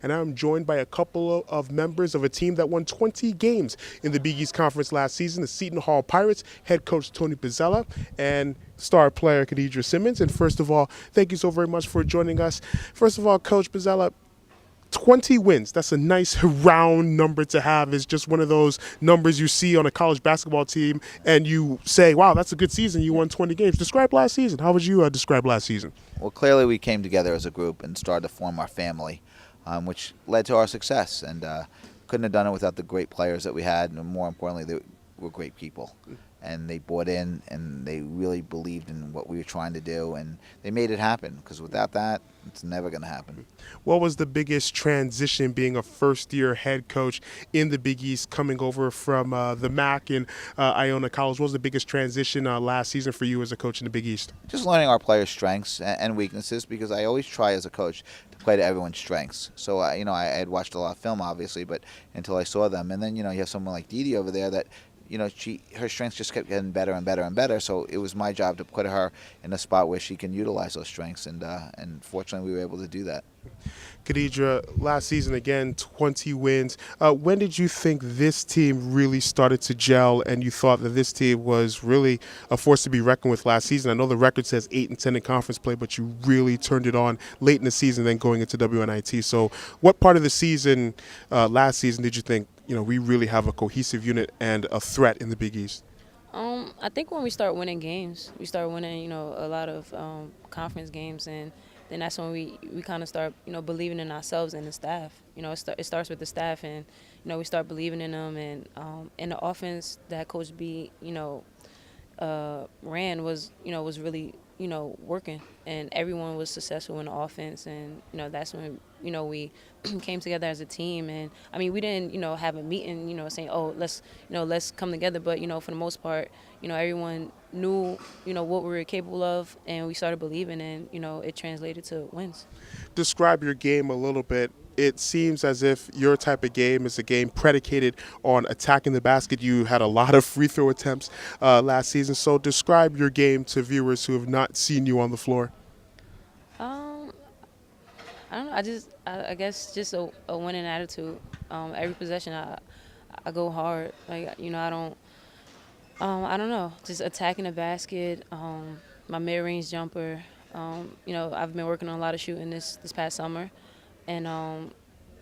and I'm joined by a couple of members of a team that won 20 games in the Big East Conference last season, the Seton Hall Pirates, head coach Tony Bozzella, and star player Ka-Keidre Simmons. And first of all, thank you so very much for joining us. First of all, Coach Bozzella, 20 wins. That's a nice round number to have. It's just one of those numbers you see on a college basketball team and you say, wow, that's a good season. You won 20 games. Describe last season. How would you describe last season? Well, clearly we came together as a group and started to form our family, which led to our success. And couldn't have done it without the great players that we had, and more importantly, they were great people. And they bought in, and they really believed in what we were trying to do, and they made it happen, because without that, it's never going to happen. What was the biggest transition being a first-year head coach in the Big East, coming over from the MAC in Iona College? What was the biggest transition last season for you as a coach in the Big East? Just learning our players' strengths and weaknesses, because I always try as a coach to play to everyone's strengths. So, I had watched a lot of film, obviously, but until I saw them. And then, you have someone like Didi over there that, her strengths just kept getting better and better and better. So it was my job to put her in a spot where she can utilize those strengths, and fortunately we were able to do that. Ka-Deidre, last season again, 20 wins. When did you think this team really started to gel, and you thought that this team was really a force to be reckoned with last season? I know the record says 8-10 in conference play, but you really turned it on late in the season, then going into WNIT. So, what part of the season last season did you think, we really have a cohesive unit and a threat in the Big East? I think when we start winning games, we start winning, a lot of conference games, and then that's when we kind of start, believing in ourselves and the staff. It starts with the staff, and, we start believing in them. And the offense that Coach B, ran was really, working. And everyone was successful in the offense. And, that's when, we came together as a team. And, we didn't, have a meeting, saying, oh, let's come together. But, for the most part, everyone knew, what we were capable of, and we started believing, and, it translated to wins. Describe your game a little bit. It seems as if your type of game is a game predicated on attacking the basket. You had a lot of free throw attempts last season. So describe your game to viewers who have not seen you on the floor. I don't know. I guess just a winning attitude. Every possession, I go hard. Like, I don't know. Just attacking the basket. My mid-range jumper. I've been working on a lot of shooting this past summer, and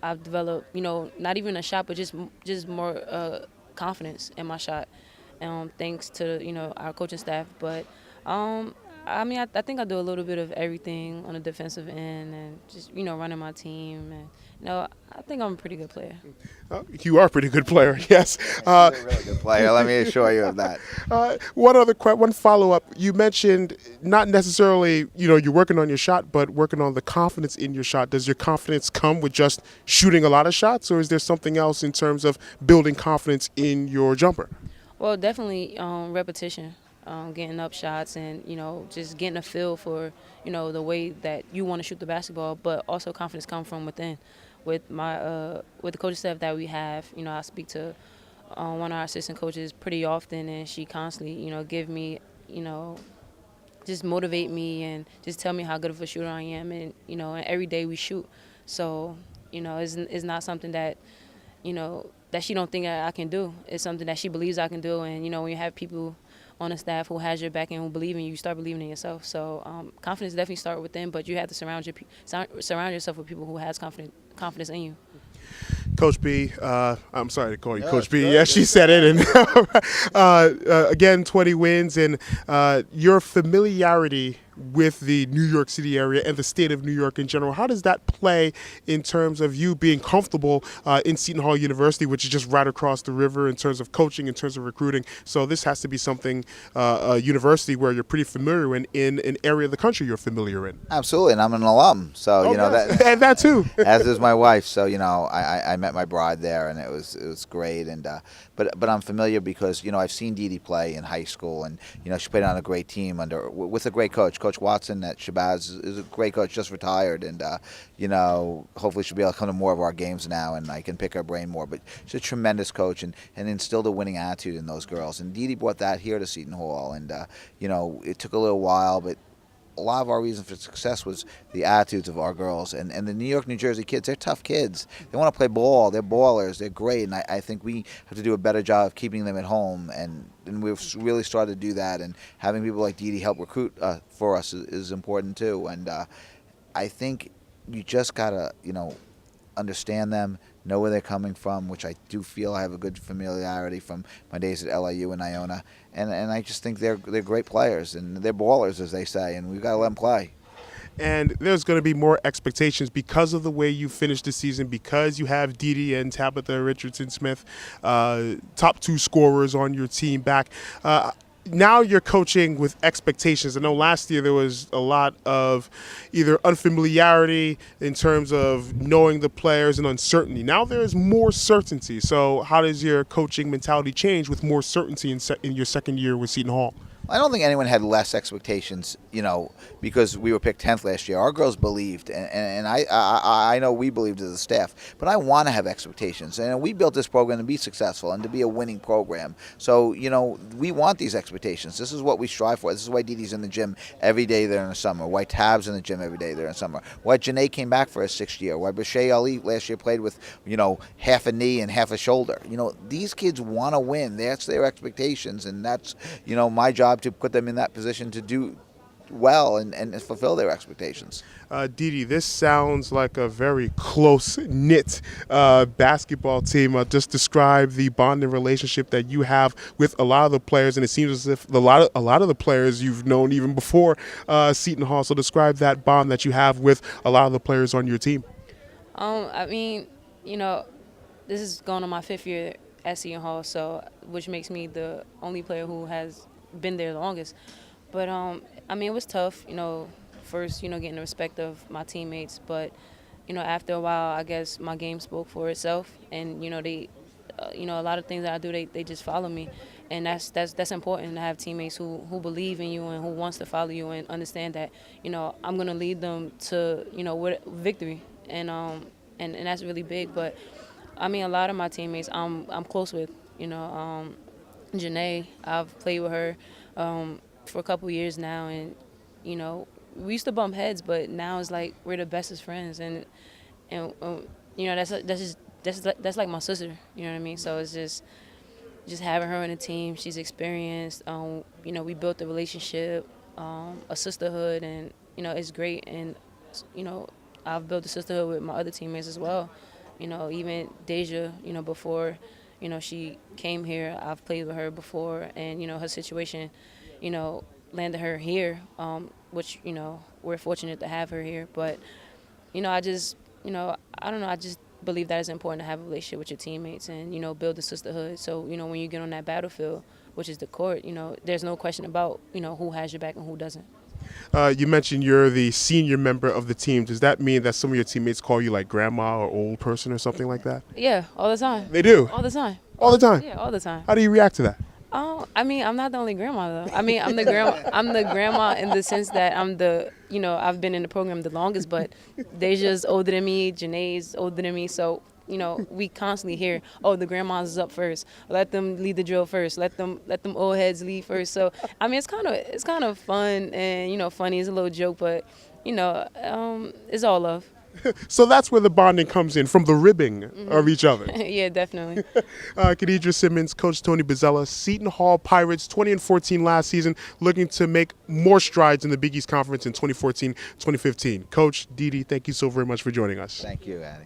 I've developed, not even a shot, but just more confidence in my shot, thanks to our coaching staff. But I think I do a little bit of everything on the defensive end, and just running my team, and I think I'm a pretty good player. You are a pretty good player, yes. You're a really good player. Let me assure you of that. One follow-up. You mentioned not necessarily, you're working on your shot, but working on the confidence in your shot. Does your confidence come with just shooting a lot of shots, or is there something else in terms of building confidence in your jumper? Well, definitely repetition. Getting up shots, and just getting a feel for the way that you want to shoot the basketball, but also confidence comes from within. With my with the coaching staff that we have, I speak to one of our assistant coaches pretty often, and she constantly give me just motivate me and just tell me how good of a shooter I am, and and every day we shoot, so it's not something that that she don't think I can do. It's something that she believes I can do, and when you have people on the staff who has your back and who believe in you, you start believing in yourself. So confidence definitely starts within, but you have to surround yourself with people who has confidence in you. Coach B, I'm sorry to call you Coach B. Good. Yeah, she said it. And again, 20 wins, and your familiarity with the New York City area and the state of New York in general, how does that play in terms of you being comfortable in Seton Hall University, which is just right across the river, in terms of coaching, in terms of recruiting? So this has to be something, a university where you're pretty familiar in an area of the country you're familiar in. Absolutely, and I'm an alum, so yes. And that too. As is my wife. So I met my bride there, and it was great. And but I'm familiar because I've seen Didi play in high school, and she played on a great team with a great coach. Coach Watson at Shabazz is a great coach, just retired, and hopefully she'll be able to come to more of our games now, and I can pick her brain more. But she's a tremendous coach, and instilled a winning attitude in those girls. And Didi brought that here to Seton Hall, and it took a little while, but a lot of our reason for success was the attitudes of our girls. And the New York, New Jersey kids, they're tough kids. They want to play ball. They're ballers. They're great. And I think we have to do a better job of keeping them at home. And we've really started to do that. And having people like Dee help recruit for us is important too. And I think you just got to, understand them, know where they're coming from, which I do feel I have a good familiarity from my days at LIU and Iona. And I just think they're great players, and they're ballers, as they say, and we've got to let them play. And there's going to be more expectations because of the way you finished the season, because you have Dee and Tabitha Richardson-Smith, top 2 scorers on your team back. Now you're coaching with expectations. I know last year there was a lot of either unfamiliarity in terms of knowing the players and uncertainty. Now there's more certainty. So how does your coaching mentality change with more certainty in your second year with Seton Hall? I don't think anyone had less expectations, because we were picked 10th last year. Our girls believed, and I know we believed as a staff, but I want to have expectations. And we built this program to be successful and to be a winning program. So, we want these expectations. This is what we strive for. This is why Dee in the gym every day there in the summer, why Tab's in the gym every day there in the summer, why Janae came back for her 6th year, why Bashay Ali last year played with, half a knee and half a shoulder. These kids want to win. That's their expectations, and that's, my job to put them in that position to do well and fulfill their expectations. Dee, this sounds like a very close-knit basketball team. Just describe the bonding relationship that you have with a lot of the players, and it seems as if a lot of the players you've known even before Seton Hall. So describe that bond that you have with a lot of the players on your team. This is going on my 5th year at Seton Hall, which makes me the only player who has been there the longest. But it was tough, first, getting the respect of my teammates, but after a while, I guess my game spoke for itself, and they a lot of things that I do, they just follow me, and that's important to have teammates who believe in you and who wants to follow you and understand that I'm going to lead them to victory, and that's really big. But a lot of my teammates I'm close with, Janae, I've played with her for a couple years now, and we used to bump heads, but now it's like we're the bestest friends, and that's like my sister, you know what I mean? So it's just having her on the team. She's experienced. We built a relationship, a sisterhood, and it's great. And I've built a sisterhood with my other teammates as well. Even Deja, before she came here, I've played with her before, and her situation landed her here, which we're fortunate to have her here. But I just I don't know, I just believe that it's important to have a relationship with your teammates and build a sisterhood. So when you get on that battlefield, which is the court, there's no question about who has your back and who doesn't. You mentioned you're the senior member of the team. Does that mean that some of your teammates call you like grandma or old person or something like that? Yeah, all the time. They do? All the time. All the time? Yeah, all the time. How do you react to that? I'm not the only grandma though. I'm the grandma. I'm the grandma in the sense that I'm the I've been in the program the longest, but Deja's older than me, Janae's older than me, so we constantly hear, oh, the grandmas is up first. Let them lead the drill first. Let them old heads lead first. So it's kind of fun and funny. It's a little joke, but it's all love. So that's where the bonding comes in, from the ribbing of each other. Yeah, definitely. Ka-Keidre Simmons, Coach Tony Bozzella, Seton Hall Pirates, 20-14 last season, looking to make more strides in the Big East Conference in 2014-2015. Coach, Dee, thank you so very much for joining us. Thank you, Annie.